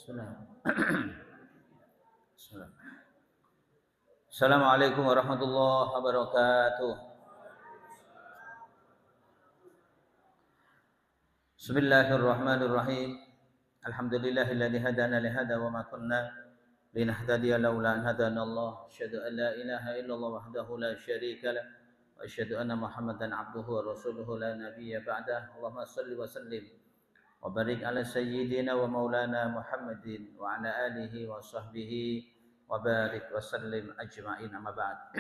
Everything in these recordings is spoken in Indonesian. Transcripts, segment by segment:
Bismillah. Bismillah. Assalamualaikum warahmatullahi wabarakatuh. Bismillahirrahmanirrahim. Alhamdulillahilladzi hadana li hada wa ma kunna linahtadiya laula an hadana Allah. Asyhadu an la ilaha illallah wahdahu la syarika lah wa asyhadu anna Muhammadan abduhu wa rasuluhu la nabiyya ba'dah. Allahumma shalli wa sallim wa barik ala sayyidina wa maulana Muhammadin wa ala alihi wa sahbihi wa barik wa sallim ajma'in, amma ba'd.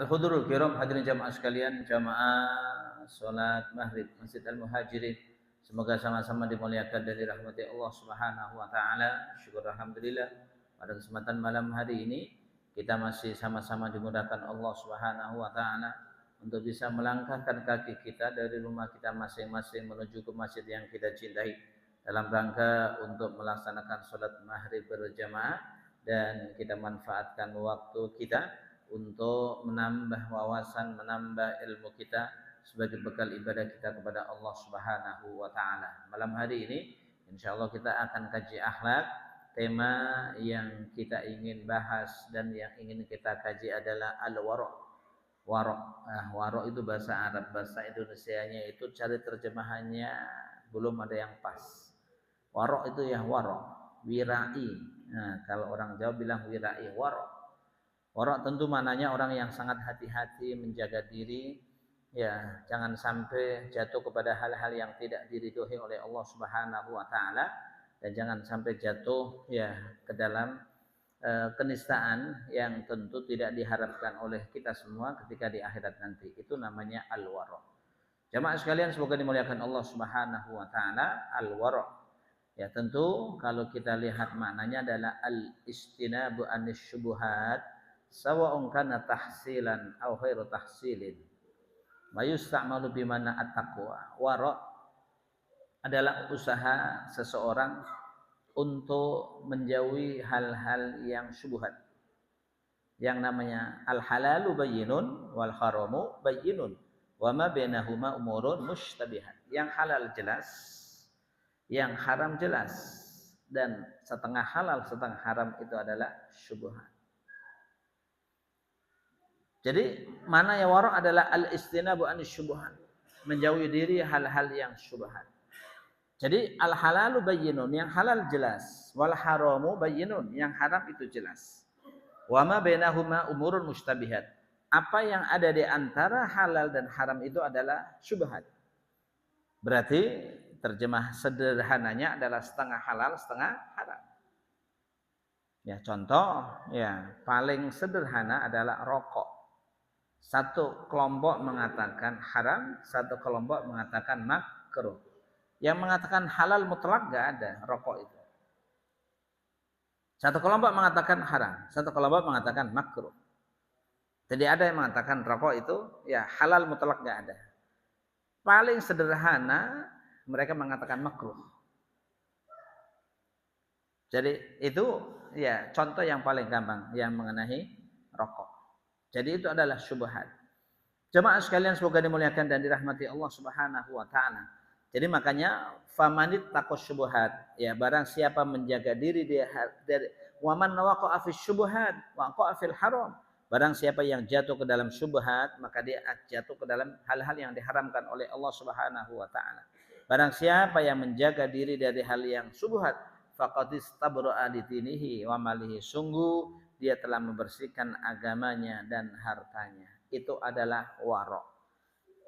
Al-hudurul kiram, hadirin jamaah sekalian, jamaah salat maghrib Masjid Al-Muhajirin, semoga sama-sama dimuliakan dari rahmati Allah Subhanahu wa taala. Syukur alhamdulillah pada kesempatan malam hari ini kita masih sama-sama dimudahkan Allah Subhanahu wa taala untuk bisa melangkahkan kaki kita dari rumah kita masing-masing menuju ke masjid yang kita cintai dalam rangka untuk melaksanakan sholat maghrib berjamaah, dan kita manfaatkan waktu kita untuk menambah wawasan, menambah ilmu kita sebagai bekal ibadah kita kepada Allah Subhanahu wa taala. Malam hari ini insyaallah kita akan kaji akhlak. Tema yang kita ingin bahas dan yang ingin kita kaji adalah al-wara'. Warok itu bahasa Arab, bahasa Indonesianya itu cari terjemahannya belum ada yang pas. Warok itu ya warok, wirai. Nah, kalau orang Jawa bilang wirai, warok. Warok tentu maknanya orang yang sangat hati-hati menjaga diri, ya jangan sampai jatuh kepada hal-hal yang tidak diridhoi oleh Allah Subhanahu wa taala, dan jangan sampai jatuh ya ke dalam kenistaan yang tentu tidak diharapkan oleh kita semua ketika di akhirat nanti. Itu namanya al-wara'. Jamaah sekalian, semoga dimuliakan Allah Subhanahu wa taala. Al-wara', ya tentu kalau kita lihat maknanya adalah al-istinabu anis syubuhat sawa'un kana tahsilan aw khairu tahsilin. Ma yusta'malu bi mana at-taqwa. Wara' adalah usaha seseorang untuk menjauhi hal-hal yang syubhat. Yang namanya al-halalu bayyinun wal haramu bayyinun wa ma bainahuma umurun mushtabihat. Yang halal jelas, yang haram jelas, dan setengah halal setengah haram itu adalah syubhat. Jadi mana yang wara' adalah al-istinabu anis syubhat, menjauhi diri hal-hal yang syubhat. Jadi al-halalu bayyinun, yang halal jelas, wal haramu bayyinun, yang haram itu jelas. Wa ma bainahuma umurun mustabihat. Apa yang ada di antara halal dan haram itu adalah syubhat. Berarti terjemah sederhananya adalah setengah halal, setengah haram. Ya, contoh ya paling sederhana adalah rokok. Satu kelompok mengatakan haram, satu kelompok mengatakan makruh. Yang mengatakan halal mutlak gak ada rokok itu. Satu kelompok mengatakan haram, satu kelompok mengatakan makruh. Jadi ada yang mengatakan rokok itu ya halal mutlak gak ada. Paling sederhana mereka mengatakan makruh. Jadi itu ya contoh yang paling gampang yang mengenai rokok. Jadi itu adalah syubhat. Jemaah sekalian, semoga dimuliakan dan dirahmati Allah Subhanahu wa taala. Jadi makanya famanit taqos syubhat, ya barang siapa menjaga diri dari waman waqa'a fis syubhat waqa'a fil haram. Barang siapa yang jatuh ke dalam syubhat, maka dia jatuh ke dalam hal-hal yang diharamkan oleh Allah Subhanahu wa taala. Barang siapa yang menjaga diri dari hal yang syubhat, faqad istabra'a lidinihi wa malihi. Sungguh dia telah membersihkan agamanya dan hartanya. Itu adalah wara'.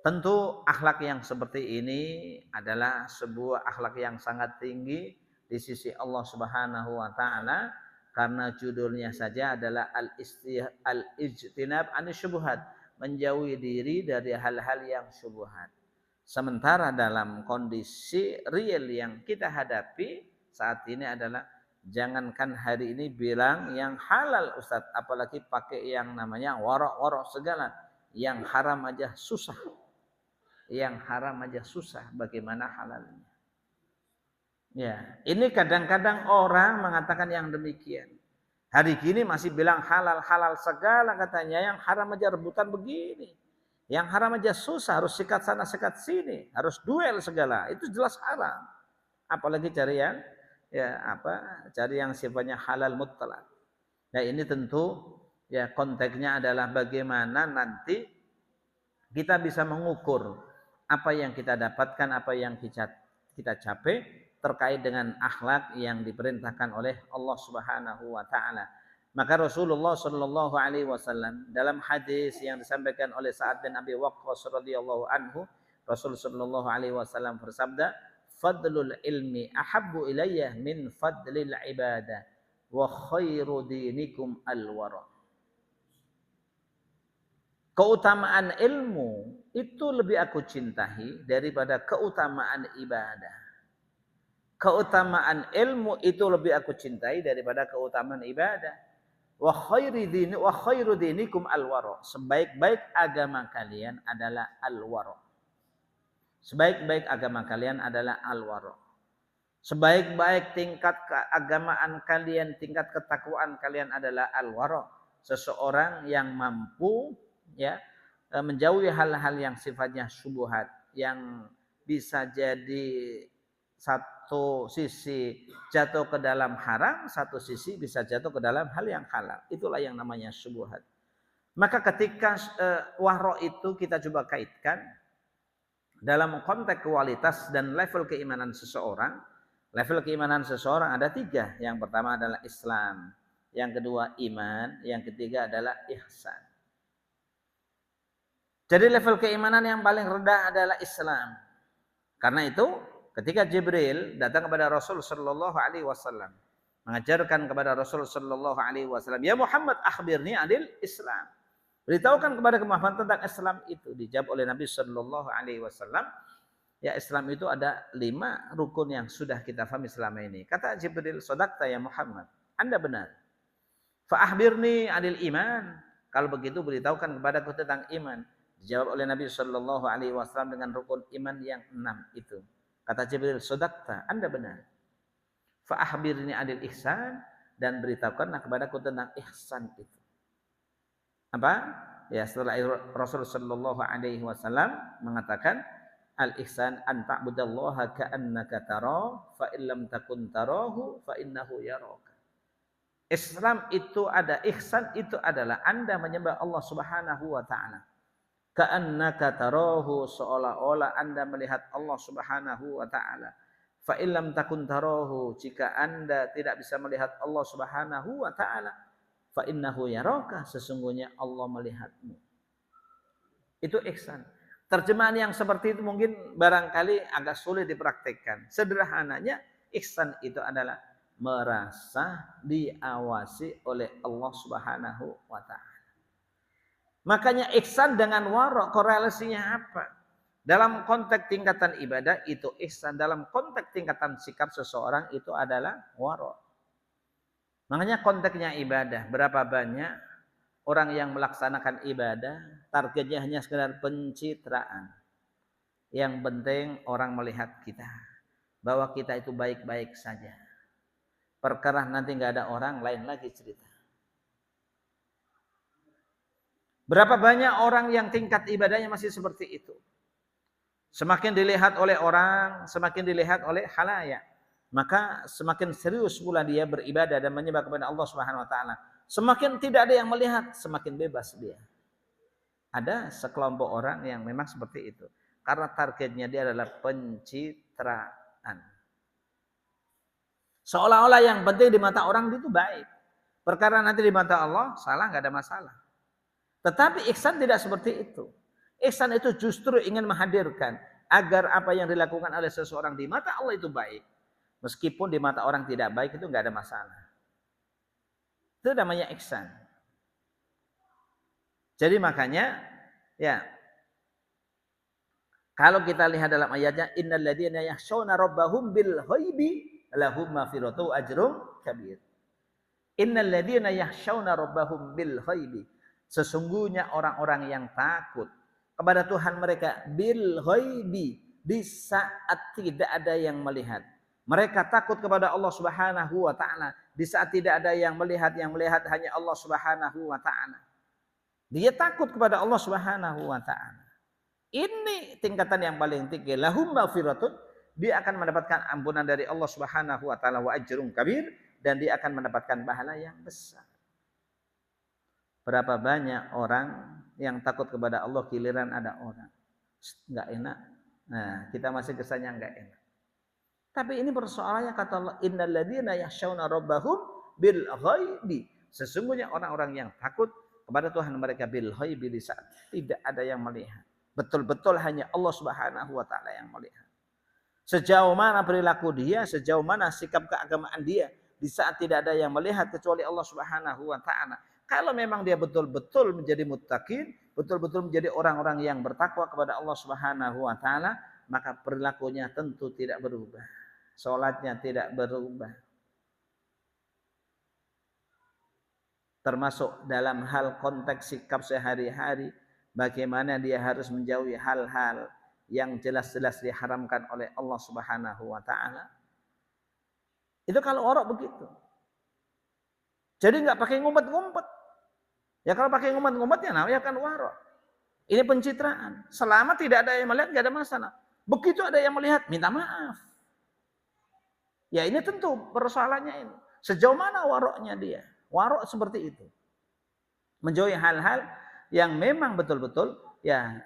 Tentu akhlak yang seperti ini adalah sebuah akhlak yang sangat tinggi di sisi Allah Subhanahu wa taala, karena judulnya saja adalah al-ijtinab anis syubhat, menjauhi diri dari hal-hal yang syubhat. Sementara dalam kondisi real yang kita hadapi saat ini adalah jangankan hari ini bilang yang halal Ustaz, apalagi pakai yang namanya wara' segala. Yang haram aja susah. Yang haram aja susah, bagaimana halalnya. Ya, ini kadang-kadang orang mengatakan yang demikian. Hari gini masih bilang halal segala katanya, yang haram aja rebutan begini. Yang haram aja susah, harus sikat sana sikat sini, harus duel segala. Itu jelas haram. Apalagi cari yang ya apa? Cari yang sifatnya halal mutlak. Nah, ini tentu ya konteksnya adalah bagaimana nanti kita bisa mengukur apa yang kita dapatkan, apa yang kita capai terkait dengan akhlak yang diperintahkan oleh Allah Subhanahu wa taala. Maka Rasulullah Shallallahu alaihi wasallam dalam hadis yang disampaikan oleh Sa'ad bin Abi Waqqas radhiyallahu anhu, Rasul Shallallahu alaihi wasallam bersabda, "Fadlul ilmi ahabbu ilayya min fadlil ibadah wa khairu dinikum al-wara." Keutamaan ilmu itu lebih aku cintai daripada keutamaan ibadah. Keutamaan ilmu itu lebih aku cintai daripada keutamaan ibadah. Wa khairu dinikum al-wara. Sebaik-baik agama kalian adalah al-wara. Sebaik-baik agama kalian adalah al-wara. Sebaik-baik tingkat keagamaan kalian, tingkat ketakwaan kalian adalah al-wara. Seseorang yang mampu ya menjauhi hal-hal yang sifatnya syubhat, yang bisa jadi satu sisi jatuh ke dalam haram, satu sisi bisa jatuh ke dalam hal yang halal. Itulah yang namanya syubhat. Maka ketika waro itu kita coba kaitkan dalam konteks kualitas dan level keimanan seseorang. Level keimanan seseorang ada 3. Yang pertama adalah Islam, yang kedua iman, yang ketiga adalah ihsan. Jadi level keimanan yang paling rendah adalah Islam. Karena itu ketika Jibril datang kepada Rasul sallallahu alaihi wasallam, mengajarkan kepada Rasul sallallahu alaihi wasallam, "Ya Muhammad, akhbirni anil Islam." Beritahukan kepada Muhammad tentang Islam itu. Dijawab oleh Nabi sallallahu alaihi wasallam, ya Islam itu ada 5 rukun yang sudah kita pahami selama ini. Kata Jibril, "Shadaqta ya Muhammad." Anda benar. "Fa akhbirni anil iman." Kalau begitu beritahukan kepadaku tentang iman. Dijawab oleh Nabi Shallallahu Alaihi Wasallam dengan rukun iman yang 6 itu. Kata Jibril, "Shadaqta, Anda benar." Fa akhbirni adil ihsan, dan beritahukanlah kepadaku tentang ihsan itu. Apa? Ya, setelah Rasul Shallallahu Alaihi Wasallam mengatakan, "Al ihsan an ta'budallaha ka'annaka tarahu, fa illam takun tarahu, fa innahu yaraka." Islam itu ada, ihsan itu adalah Anda menyembah Allah Subhanahu wa taala. Ka'annaka tarahu, seolah-olah Anda melihat Allah Subhanahu wa taala. Fa illam takun tarahu, jika Anda tidak bisa melihat Allah Subhanahu wa taala, fa innahu yaraka, sesungguhnya Allah melihatmu. Itu ihsan. Terjemahan yang seperti itu mungkin barangkali agak sulit dipraktikkan. Sederhananya, ihsan itu adalah merasa diawasi oleh Allah Subhanahu wa taala. Makanya ihsan dengan wara korelasinya apa? Dalam konteks tingkatan ibadah itu ihsan, dalam konteks tingkatan sikap seseorang itu adalah wara. Makanya konteksnya ibadah, berapa banyak orang yang melaksanakan ibadah targetnya hanya sekedar pencitraan. Yang penting orang melihat kita bahwa kita itu baik-baik saja. Perkara nanti nggak ada orang lain lagi cerita. Berapa banyak orang yang tingkat ibadahnya masih seperti itu. Semakin dilihat oleh orang, semakin dilihat oleh khalayak, maka semakin serius pula dia beribadah dan menyembah kepada Allah Subhanahu wa taala. Semakin tidak ada yang melihat, semakin bebas dia. Ada sekelompok orang yang memang seperti itu. Karena targetnya dia adalah pencitraan. Seolah-olah yang penting di mata orang itu baik. Perkara nanti di mata Allah salah, nggak ada masalah. Tetapi ihsan tidak seperti itu. Ihsan itu justru ingin menghadirkan agar apa yang dilakukan oleh seseorang di mata Allah itu baik. Meskipun di mata orang tidak baik, itu nggak ada masalah. Itu namanya ihsan. Jadi makanya ya, kalau kita lihat dalam ayatnya, innal ladzina yakhshawna rabbahum bil ghaibi lahum maghfiratu ajrun kabir. Innal ladzina yakhshawna rabbahum bil ghaibi, sesungguhnya orang-orang yang takut kepada Tuhan mereka bil ghaibi, di saat tidak ada yang melihat. Mereka takut kepada Allah Subhanahu wa taala di saat tidak ada yang melihat hanya Allah Subhanahu wa taala. Dia takut kepada Allah Subhanahu wa taala. Ini tingkatan yang paling tinggi. Lahum maghfiratun, dia akan mendapatkan ampunan dari Allah Subhanahu wa taala wa ajrun kabir, dan dia akan mendapatkan pahala yang besar. Berapa banyak orang yang takut kepada Allah, giliran ada orang enggak enak. Nah, kita masih kesannya enggak enak. Tapi ini persoalannya kata Allah, innal ladzina yakhshawna rabbahum bil ghaibi. Sesungguhnya orang-orang yang takut kepada Tuhan mereka bil ghaibi, di saat tidak ada yang melihat. Betul-betul hanya Allah Subhanahu wa taala yang melihat. Sejauh mana perilaku dia, sejauh mana sikap keagamaan dia di saat tidak ada yang melihat kecuali Allah Subhanahu wa taala. Kalau memang dia betul-betul menjadi muttaqin, betul-betul menjadi orang-orang yang bertakwa kepada Allah Subhanahu wa taala, maka perilakunya tentu tidak berubah. Salatnya tidak berubah. Termasuk dalam hal konteks sikap sehari-hari, bagaimana dia harus menjauhi hal-hal yang jelas-jelas diharamkan oleh Allah Subhanahu wa taala. Itu kalau warok begitu. Jadi enggak pakai ngumpet-ngumpet. Ya kalau pakai ngumpet-ngumpet ya namanya kan warok. Ini pencitraan. Selama tidak ada yang melihat enggak ada masalah. Begitu ada yang melihat, minta maaf. Ya ini tentu persoalannya ini. Sejauh mana waroknya dia? Warok seperti itu. Menjauhi hal-hal yang memang betul-betul ya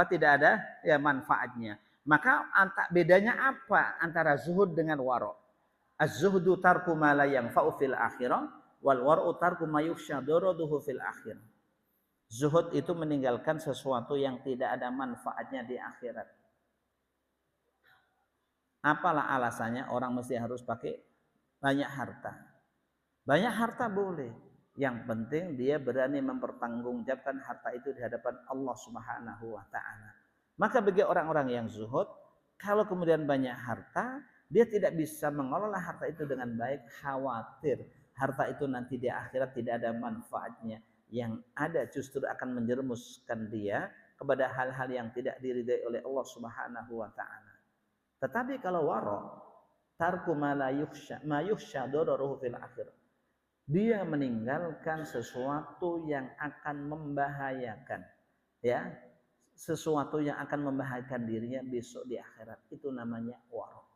tidak ada ya manfaatnya. Maka bedanya apa antara zuhud dengan warok? Az-zuhdu tarku ma la yanfa'u fil akhirah wal war'u tarku ma yukhsha daraduhu fil akhirah. Zuhud itu meninggalkan sesuatu yang tidak ada manfaatnya di akhirat. Apalah alasannya orang mesti harus pakai banyak harta? Banyak harta boleh. Yang penting dia berani mempertanggungjawabkan harta itu di hadapan Allah Subhanahu wa taala. Maka bagi orang-orang yang zuhud, kalau kemudian banyak harta, dia tidak bisa mengelola harta itu dengan baik, khawatir harta itu nanti di akhirat tidak ada manfaatnya. Yang ada justru akan menjerumuskan dia kepada hal-hal yang tidak diridai oleh Allah Subhanahu wa taala. Tetapi kalau warok, tarku ma yukhsha dararuhu fil akhirah. Dia meninggalkan sesuatu yang akan membahayakan, ya, sesuatu yang akan membahayakan dirinya besok di akhirat. Itu namanya warok.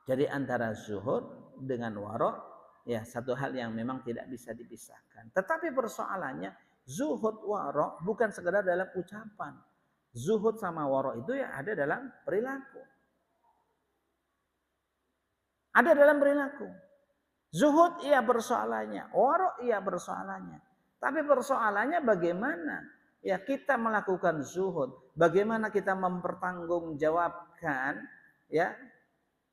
Jadi antara zuhud dengan warok, ya satu hal yang memang tidak bisa dipisahkan. Tetapi persoalannya zuhud warok bukan sekedar dalam ucapan. Zuhud sama warok itu ya ada dalam perilaku. Ada dalam perilaku. Zuhud iya persoalannya, warok iya persoalannya. Tapi persoalannya bagaimana ya kita melakukan zuhud, bagaimana kita mempertanggungjawabkan ya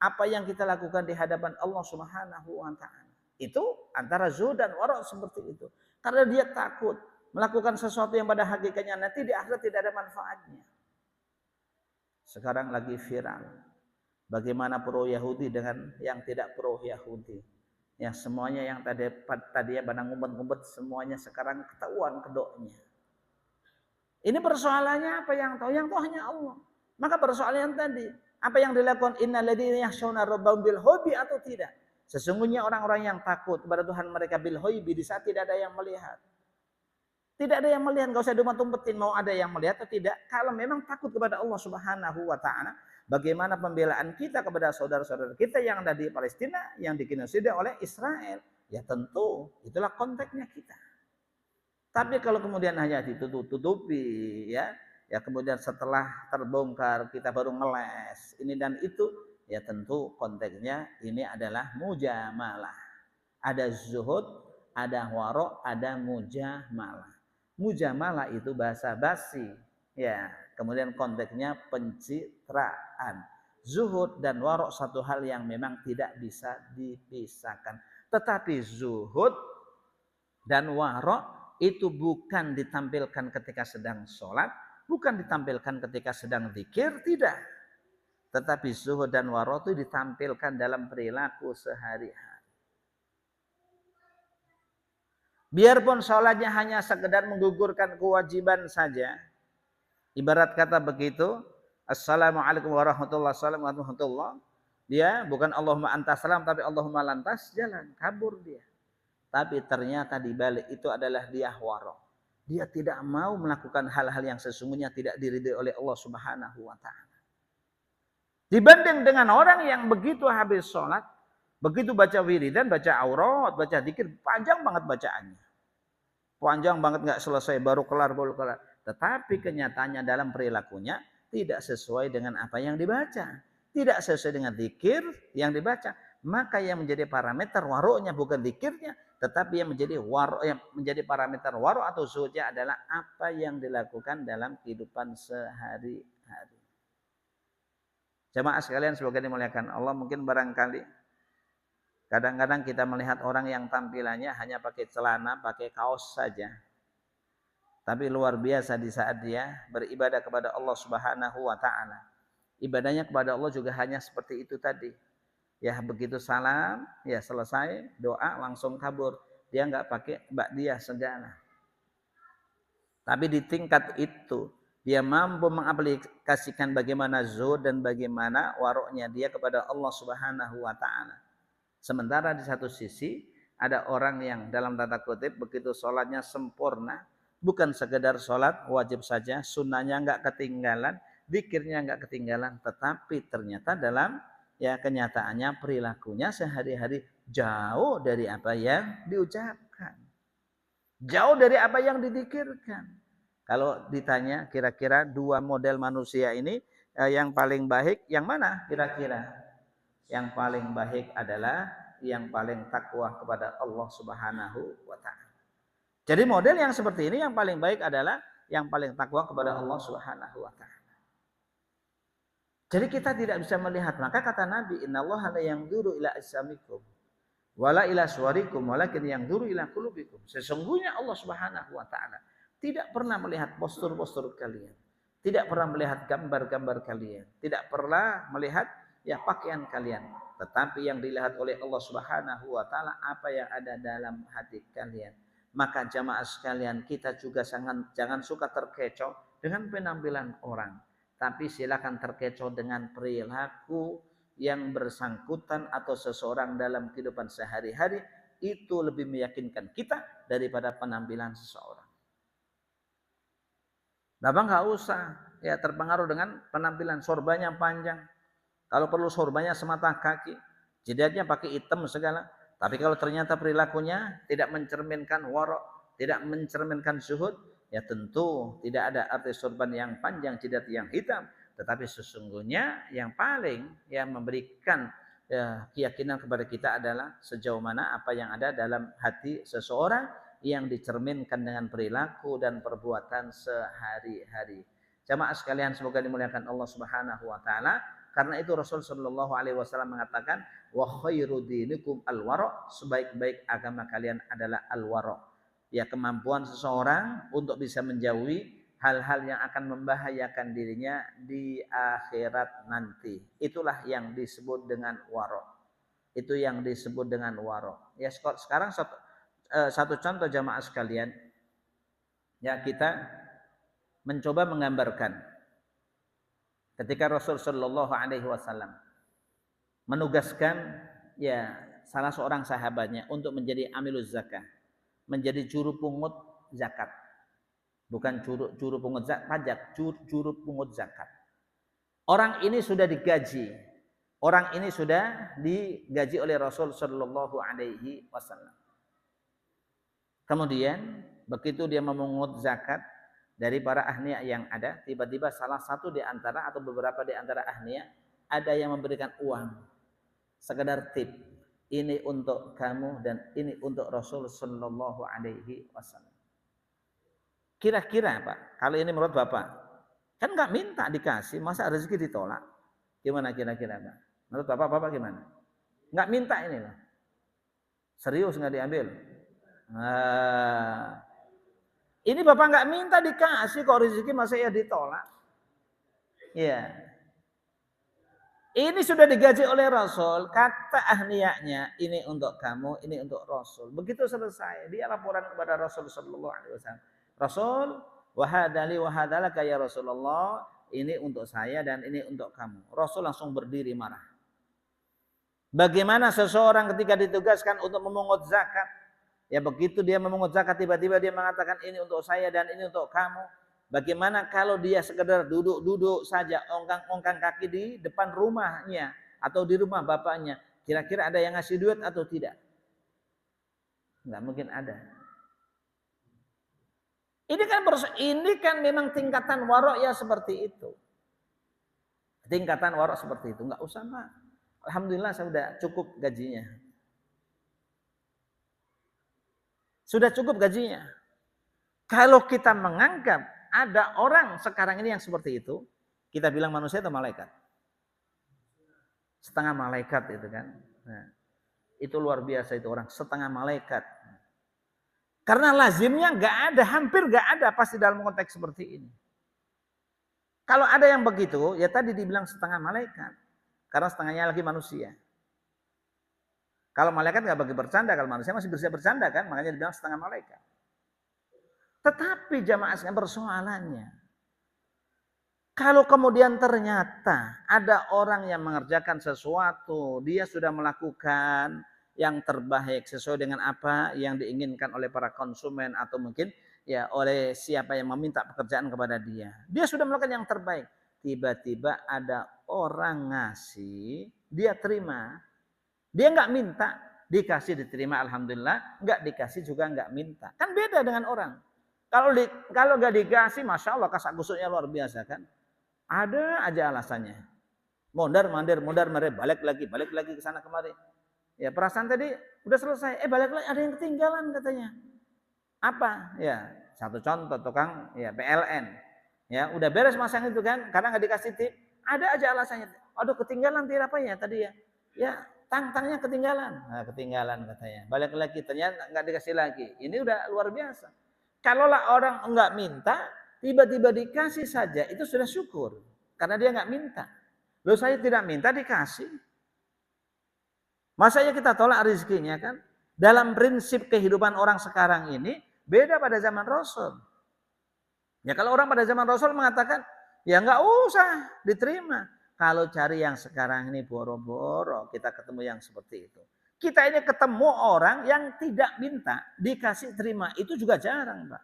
apa yang kita lakukan di hadapan Allah Subhanahu wa taala. Itu antara zuhud dan warok seperti itu. Karena dia takut melakukan sesuatu yang pada hakikatnya nanti di akhirat tidak ada manfaatnya. Sekarang lagi viral. Bagaimana pro Yahudi dengan yang tidak pro Yahudi. Ya semuanya yang tadi ya pada ngumpet-ngumpet semuanya sekarang ketahuan kedoknya. Ini persoalannya apa yang tahu? Yang tahu hanya Allah. Maka persoalannya tadi, apa yang dilakukan innal ladzina yakhshawna rabbahum bil ghaibi atau tidak? Sesungguhnya orang-orang yang takut kepada Tuhan mereka bil ghaibi di saat tidak ada yang melihat. Tidak ada yang melihat, enggak usah diumpetin mau ada yang melihat atau tidak. Kalau memang takut kepada Allah Subhanahu wa taala, bagaimana pembelaan kita kepada saudara-saudara kita yang ada di Palestina yang digenosida oleh Israel? Ya tentu itulah konteksnya kita. Tapi kalau kemudian hanya ditutup-tutupi ya kemudian setelah terbongkar kita baru ngeles ini dan itu, ya tentu konteksnya ini adalah mujamalah. Ada zuhud, ada warok, ada mujamalah. Mujamalah itu bahasa basi, ya. Kemudian konteksnya pencitraan. Zuhud dan warok satu hal yang memang tidak bisa dipisahkan. Tetapi zuhud dan warok itu bukan ditampilkan ketika sedang sholat, bukan ditampilkan ketika sedang zikir, tidak. Tetapi zuhud dan warok itu ditampilkan dalam perilaku sehari-hari. Biarpun sholatnya hanya sekedar menggugurkan kewajiban saja. Ibarat kata begitu, Assalamualaikum warahmatullahi wabarakatuh. Dia bukan Allahumma antas salam, tapi Allahumma lantas jalan, kabur dia. Tapi ternyata di balik itu adalah dia warok. Dia tidak mau melakukan hal-hal yang sesungguhnya tidak diridhai oleh Allah Subhanahu wa taala. Dibanding dengan orang yang begitu habis sholat, begitu baca wiridan, baca aurat, baca zikir, panjang banget bacaannya. Panjang banget nggak selesai, baru kelar. Tetapi kenyataannya dalam perilakunya tidak sesuai dengan apa yang dibaca. Tidak sesuai dengan zikir yang dibaca. Maka yang menjadi parameter waroknya bukan zikirnya, tetapi yang menjadi warok, yang menjadi parameter warok atau zuhudnya adalah apa yang dilakukan dalam kehidupan sehari-hari. Jemaah sekalian semoga dimuliakan Allah, mungkin barangkali kadang-kadang kita melihat orang yang tampilannya hanya pakai celana, pakai kaos saja. Tapi luar biasa di saat dia beribadah kepada Allah Subhanahu wa taala. Ibadahnya kepada Allah juga hanya seperti itu tadi. Ya begitu salam, ya selesai, doa langsung kabur. Dia nggak pakai ba'diyah segala. Tapi di tingkat itu dia mampu mengaplikasikan bagaimana zuhud dan bagaimana waroknya dia kepada Allah Subhanahu wa taala. Sementara di satu sisi ada orang yang dalam tanda kutip begitu sholatnya sempurna, bukan sekedar sholat wajib saja, sunnahnya nggak ketinggalan, zikirnya nggak ketinggalan, tetapi ternyata dalam ya kenyataannya perilakunya sehari-hari jauh dari apa yang diucapkan, jauh dari apa yang dizikirkan. Kalau ditanya kira-kira dua model manusia ini yang paling baik yang mana kira-kira? Yang paling baik adalah yang paling takwa kepada Allah Subhanahu wa taala. Jadi model yang seperti ini yang paling baik adalah yang paling takwa kepada Allah Subhanahu wa taala. Jadi kita tidak bisa melihat, maka kata Nabi, innallaha la yanzuru ila ajsamikum wala ila suwarikum walakin yanzuru ila qulubikum. Sesungguhnya Allah Subhanahu wa taala tidak pernah melihat postur-postur kalian, tidak pernah melihat gambar-gambar kalian, tidak pernah melihat ya pakaian kalian, tetapi yang dilihat oleh Allah Subhanahu wa taala apa yang ada dalam hati kalian. Maka jamaah sekalian, kita juga jangan suka terkecoh dengan penampilan orang, tapi silakan terkecoh dengan perilaku yang bersangkutan atau seseorang dalam kehidupan sehari-hari. Itu lebih meyakinkan kita daripada penampilan seseorang. Bapak nggak usah ya terpengaruh dengan penampilan, sorbannya panjang. Kalau perlu sorbannya semata kaki, jidatnya pakai hitam segala. Tapi kalau ternyata perilakunya tidak mencerminkan warok, tidak mencerminkan zuhud, ya tentu tidak ada arti sorban yang panjang, jidat yang hitam. Tetapi sesungguhnya yang paling yang memberikan ya, keyakinan kepada kita adalah sejauh mana apa yang ada dalam hati seseorang yang dicerminkan dengan perilaku dan perbuatan sehari-hari. Jamaah sekalian semoga dimuliakan Allah Subhanahu wa taala. Karena itu Rasul sallallahu alaihi wasallam mengatakan wa khairu dinikum al-wara', sebaik-baik agama kalian adalah al-wara'. Ya kemampuan seseorang untuk bisa menjauhi hal-hal yang akan membahayakan dirinya di akhirat nanti. Itulah yang disebut dengan wara'. Itu yang disebut dengan wara'. Ya sekarang satu contoh jamaah sekalian, ya kita mencoba menggambarkan ketika Rasul Shallallahu Alaihi Wasallam menugaskan ya salah seorang sahabatnya untuk menjadi amiluz zakah, menjadi juru pungut zakat, bukan juru pungut pajak, juru pungut zakat. Orang ini sudah digaji, orang ini sudah digaji oleh Rasul Shallallahu Alaihi Wasallam. Kemudian begitu dia memungut zakat dari para ahniya yang ada, tiba-tiba salah satu di antara atau beberapa di antara ahniya ada yang memberikan uang, sekedar tip. Ini untuk kamu dan ini untuk Rasul Sallallahu Alaihi Wasallam. Kira-kira Pak, kalau ini menurut Bapak, kan nggak minta dikasih, masa rezeki ditolak? Gimana kira-kira Pak? Menurut Bapak gimana? Nggak minta ini loh. Serius nggak diambil? Nah, ini Bapak nggak minta dikasih kok rezeki masa ya ditolak? Iya. Ini sudah digaji oleh Rasul, kata ahniyahnya, ini untuk kamu, ini untuk Rasul. Begitu selesai, dia laporan kepada Rasul sallallahu alaihi wasallam. Rasul, wahadali wahadalaka ya Rasulullah, ini untuk saya dan ini untuk kamu. Rasul langsung berdiri marah. Bagaimana seseorang ketika ditugaskan untuk memungut zakat, ya begitu dia memungut zakat tiba-tiba dia mengatakan ini untuk saya dan ini untuk kamu. Bagaimana kalau dia sekedar duduk-duduk saja, ongkang-ongkang kaki di depan rumahnya atau di rumah bapaknya, kira-kira ada yang ngasih duit atau tidak? Nggak mungkin ada. Ini kan memang tingkatan warok ya seperti itu. Tingkatan warok seperti itu, nggak usah Pak. Alhamdulillah saya sudah cukup gajinya. Sudah cukup gajinya. Kalau kita menganggap ada orang sekarang ini yang seperti itu, kita bilang manusia atau malaikat? Setengah malaikat itu kan. Nah, itu luar biasa itu orang, setengah malaikat. Karena lazimnya nggak ada, hampir nggak ada pasti dalam konteks seperti ini. Kalau ada yang begitu, ya tadi dibilang setengah malaikat. Karena setengahnya lagi manusia. Kalau malaikat nggak bagi bercanda, kalau manusia masih bisa bercanda kan, makanya dibilang setengah malaikat. Tetapi jamaah sekalian persoalannya, kalau kemudian ternyata ada orang yang mengerjakan sesuatu, dia sudah melakukan yang terbaik sesuai dengan apa yang diinginkan oleh para konsumen atau mungkin ya oleh siapa yang meminta pekerjaan kepada dia. Dia sudah melakukan yang terbaik. Tiba-tiba ada orang ngasih, dia terima. Dia nggak minta, dikasih diterima alhamdulillah, nggak dikasih juga nggak minta. Kan beda dengan orang. Kalau nggak dikasih, masya Allah kasak kusuknya luar biasa kan. Ada aja alasannya. Mondar mandir, balik lagi ke sana kemari. Ya perasaan tadi udah selesai, balik lagi ada yang ketinggalan katanya. Apa? Ya satu contoh tukang ya PLN. Ya udah beres masang itu kan, karena nggak dikasih tip. Ada aja alasannya. Aduh ketinggalan tip apa ya tadi ya? Ya tangnya ketinggalan. Nah, ketinggalan katanya. Balik lagi ternyata nggak dikasih lagi. Ini udah luar biasa. Kalaulah orang enggak minta, tiba-tiba dikasih saja, itu sudah syukur. Karena dia enggak minta. Loh saya tidak minta dikasih. Masanya kita tolak rezekinya kan? Dalam prinsip kehidupan orang sekarang ini, beda pada zaman Rasul. Ya kalau orang pada zaman Rasul mengatakan, ya enggak usah diterima. Kalau cari yang sekarang ini boro-boro, kita ketemu yang seperti itu. Kita ini ketemu orang yang tidak minta, dikasih terima. Itu juga jarang, Pak.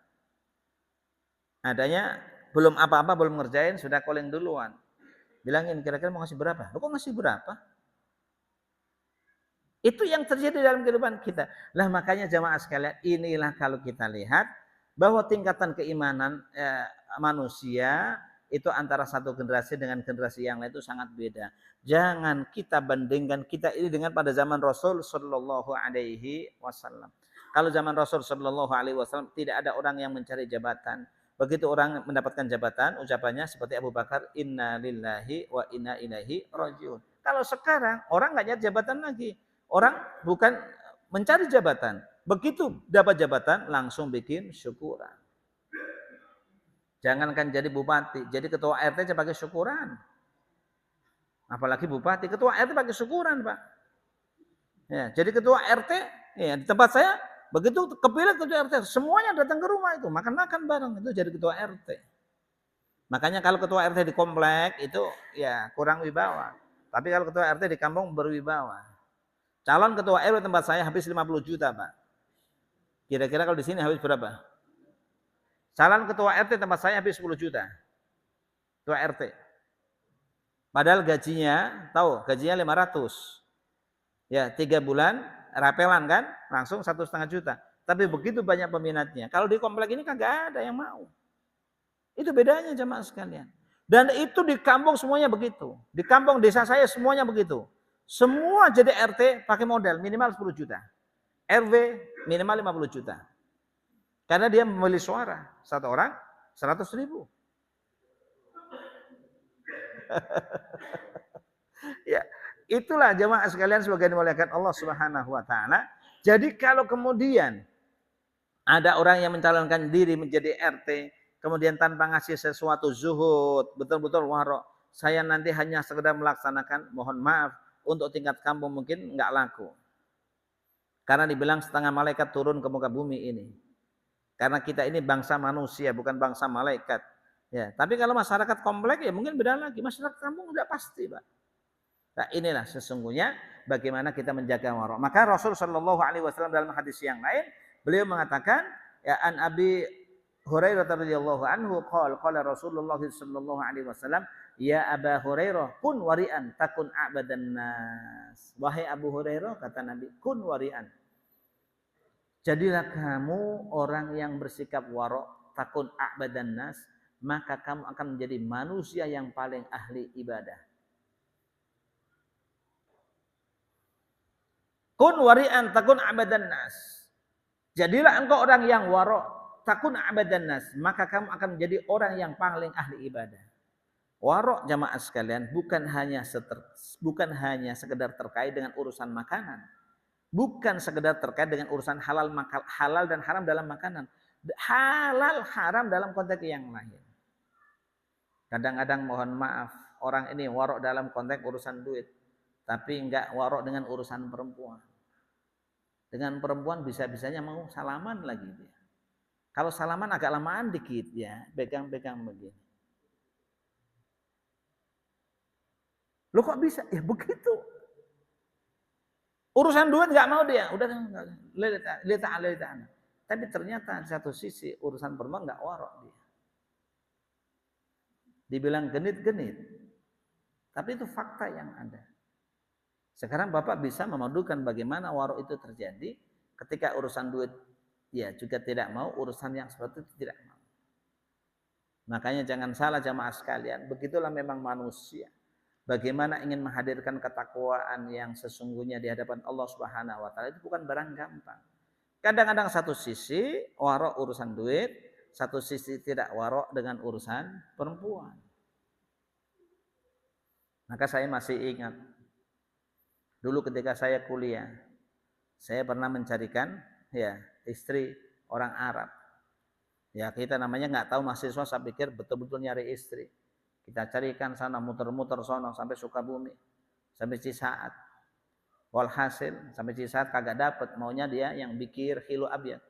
Adanya belum apa-apa, belum ngerjain, sudah calling duluan. Bilangin, kira-kira mau ngasih berapa? Lo kok ngasih berapa? Itu yang terjadi dalam kehidupan kita. Lah makanya jamaah sekalian, inilah kalau kita lihat, bahwa tingkatan keimanan manusia, itu antara satu generasi dengan generasi yang lain itu sangat beda. Jangan kita bandingkan kita ini dengan pada zaman Rasul Shallallahu Alaihi Wasallam. Kalau zaman Rasul Shallallahu Alaihi Wasallam tidak ada orang yang mencari jabatan. Begitu orang mendapatkan jabatan, ucapannya seperti Abu Bakar, Inna lillahi wa inna ilaihi rajiun. Kalau sekarang orang nggak nyari jabatan lagi, orang bukan mencari jabatan. Begitu dapat jabatan langsung bikin syukuran. Jangankan jadi bupati, jadi ketua RT aja pakai syukuran. Apalagi bupati, ketua RT pakai syukuran, Pak. Ya, jadi ketua RT, ya di tempat saya begitu kepilih ketua RT, semuanya datang ke rumah itu, makan-makan bareng, itu jadi ketua RT. Makanya kalau ketua RT di komplek itu ya kurang wibawa. Tapi kalau ketua RT di kampung berwibawa. Calon ketua RW tempat saya habis 50 juta, Pak. Kira-kira kalau di sini habis berapa? Calon ketua RT tempat saya habis 10 juta. Ketua RT. Padahal gajinya, tahu gajinya 500. Ya 3 bulan rapelan kan, langsung 1,5 juta. Tapi begitu banyak peminatnya. Kalau di komplek ini kagak ada yang mau. Itu bedanya jemaah sekalian. Dan itu di kampung semuanya begitu. Di kampung desa saya semuanya begitu. Semua jadi RT pakai modal minimal 10 juta. RW minimal 50 juta. Karena dia memilih suara. Satu orang 100.000. Ya, itulah jemaah sekalian sebagai dimuliakan Allah Subhanahu wa taala. Jadi kalau kemudian ada orang yang mencalonkan diri menjadi RT, kemudian tanpa ngasih sesuatu zuhud, betul-betul warok, saya nanti hanya sekedar melaksanakan, mohon maaf, untuk tingkat kampung mungkin enggak laku. Karena dibilang setengah malaikat turun ke muka bumi ini. Karena kita ini bangsa manusia, bukan bangsa malaikat. Ya, tapi kalau masyarakat komplek ya mungkin beda lagi. Masyarakat kampung udah pasti, Pak. Nah, inilah sesungguhnya bagaimana kita menjaga warok. Maka Rasul Shallallahu Alaihi Wasallam dalam hadis yang lain beliau mengatakan, ya an Abi Hurairah radhiyallahu anhu qala Rasulullah sallallahu alaihi wasallam, ya Aba Hurairah kun wari'an takun a'badan nas. Wahai Abu Hurairah, kata Nabi, kun wari'an. Jadilah kamu orang yang bersikap warok, takun a'badan nas, maka kamu akan menjadi manusia yang paling ahli ibadah. Kun wari'an takun a'badan nas. Jadilah engkau orang yang warok, takun abadan nas, maka kamu akan menjadi orang yang paling ahli ibadah. Warok jamaah sekalian bukan hanya sekedar terkait dengan urusan makanan. Bukan sekedar terkait dengan urusan halal dan haram dalam makanan. Halal haram dalam konteks yang lain. Kadang-kadang mohon maaf, orang ini warok dalam konteks urusan duit, tapi enggak warok dengan urusan perempuan. Dengan perempuan bisa-bisanya mau salaman lagi dia. Kalau salaman agak lamaan dikit ya, pegang-pegang begini. Lo kok bisa? Ya begitu. Urusan duit nggak mau dia, udah lihat. Tapi ternyata di satu sisi urusan perempuan nggak warok dia. Dibilang genit-genit, tapi itu fakta yang ada. Sekarang Bapak bisa memadukan bagaimana warok itu terjadi ketika urusan duit. Ya juga tidak mau, urusan yang seperti itu tidak mau. Makanya jangan salah jamaah sekalian, begitulah memang manusia. Bagaimana ingin menghadirkan ketakwaan yang sesungguhnya di hadapan Allah Subhanahu wa taala itu bukan barang gampang. Kadang-kadang satu sisi warok urusan duit, satu sisi tidak warok dengan urusan perempuan. Maka saya masih ingat dulu ketika saya kuliah, saya pernah mencarikan istri orang Arab. Ya kita namanya nggak tahu mahasiswa, saya pikir betul-betul nyari istri. Kita carikan sana, muter-muter sana sampai Sukabumi, sampai Cisaat. Walhasil sampai Cisaat kagak dapet, maunya dia yang bikir khilu abyad.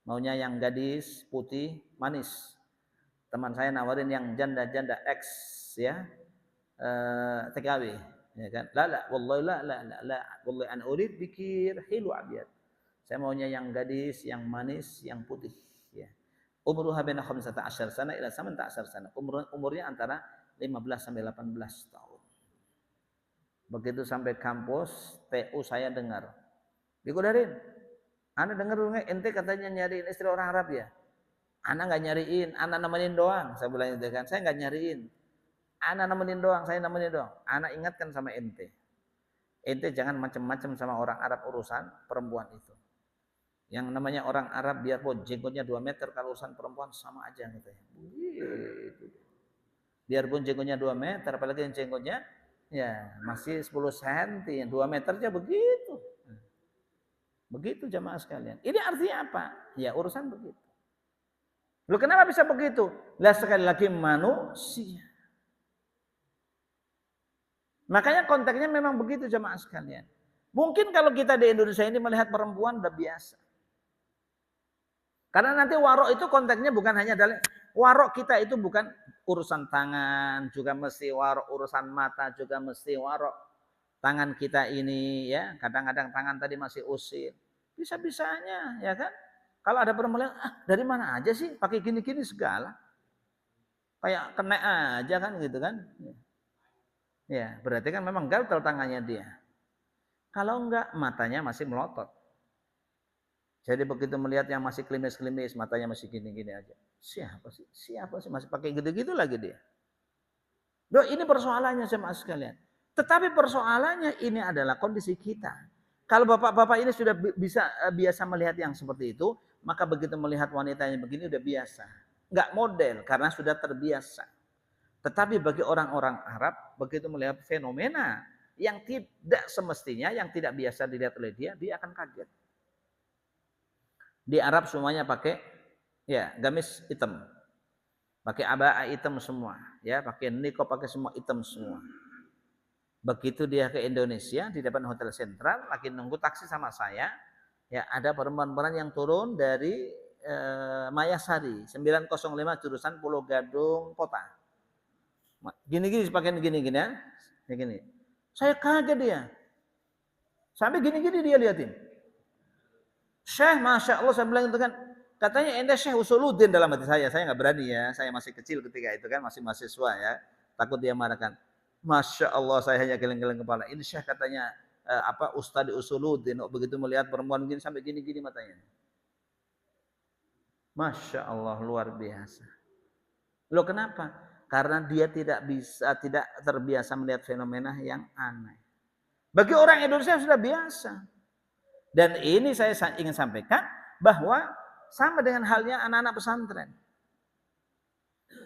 Maunya yang gadis putih manis. Teman saya nawarin yang janda-janda X ya, TKW. Ya kan? La, wallahi la, wallahi an urid bikir khilu abyad. Saya maunya yang gadis, yang manis, yang putih. Ya. Umruha baina 15 sana ila 18 sana. Umurnya antara 15 sampai 18 tahun. Begitu sampai kampus, TU saya dengar. Bikodarin, Anda dengar dulu ente katanya nyariin istri orang Arab ya? Anda nggak nyariin, Anda nemenin doang. Saya bilang itu kan, saya nggak nyariin. Anda nemenin doang, saya nemenin doang. Anda ingatkan sama ente. Ente jangan macam-macam sama orang Arab urusan perempuan itu. Yang namanya orang Arab biarpun jenggotnya 2 meter, kalau urusan perempuan sama aja gitu ya. Begitu. Biarpun jenggotnya 2 meter, apalagi yang jenggotnya ya masih 10 cm, 2 meter aja begitu. Begitu jamaah sekalian. Ini artinya apa? Ya urusan begitu. Loh kenapa bisa begitu? Lah sekali lagi manusia. Makanya konteksnya memang begitu jamaah sekalian. Mungkin kalau kita di Indonesia ini melihat perempuan udah biasa. Karena nanti warok itu konteksnya bukan hanya dalam warok kita itu bukan urusan tangan, juga mesti warok urusan mata, juga mesti warok tangan kita ini ya. Kadang-kadang tangan tadi masih usil. Bisa-bisanya ya kan. Kalau ada perempuan dari mana aja sih pakai gini-gini segala. Kayak kena aja kan gitu kan. Ya, berarti kan memang gatal tangannya dia. Kalau enggak matanya masih melotot. Jadi begitu melihat yang masih klimis-klimis, matanya masih gini-gini aja. Siapa sih? Siapa sih? Masih pakai gitu-gitu lagi dia. Loh, ini persoalannya jemaah sekalian. Tetapi persoalannya ini adalah kondisi kita. Kalau bapak-bapak ini sudah biasa melihat yang seperti itu, maka begitu melihat wanitanya begini udah biasa. Enggak model karena sudah terbiasa. Tetapi bagi orang-orang Arab, begitu melihat fenomena yang tidak semestinya, yang tidak biasa dilihat oleh dia akan kaget. Di Arab semuanya pakai ya gamis hitam, pakai abaya hitam semua, ya pakai niqab, pakai semua hitam semua. Begitu dia ke Indonesia di depan Hotel Sentral, lagi nunggu taksi sama saya, ya ada perempuan-perempuan yang turun dari Mayasari 905 jurusan Pulau Gadung Kota. Gini-gini pakai gini-gini ya, gini. Saya kaget dia, sampai gini-gini dia liatin. Syekh, masya Allah, saya bilang itu kan, Katanya ente Syekh Usuluddin dalam hati saya nggak berani ya, saya masih kecil ketika itu kan, masih mahasiswa ya, takut dia marahkan. Masya Allah saya hanya geleng-geleng kepala. Ini Syekh katanya Ustadz Usuluddin, begitu melihat perempuan gini sampai gini-gini matanya. Masya Allah luar biasa. Loh kenapa? Karena dia tidak terbiasa melihat fenomena yang aneh. Bagi orang Indonesia sudah biasa. Dan ini saya ingin sampaikan bahwa sama dengan halnya anak-anak pesantren.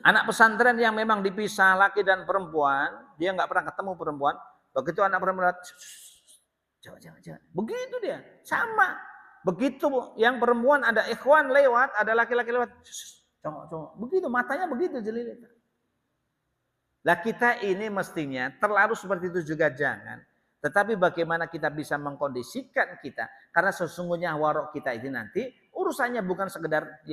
Anak pesantren yang memang dipisah laki dan perempuan, dia nggak pernah ketemu perempuan. Begitu anak perempuan, jangan. Begitu dia, sama. Begitu yang perempuan ada ikhwan lewat, ada laki-laki lewat, cowok. Begitu matanya begitu jelilit. Lah kita ini mestinya terlalu seperti itu juga jangan. Tetapi bagaimana kita bisa mengkondisikan kita, karena sesungguhnya warok kita ini nanti urusannya bukan sekedar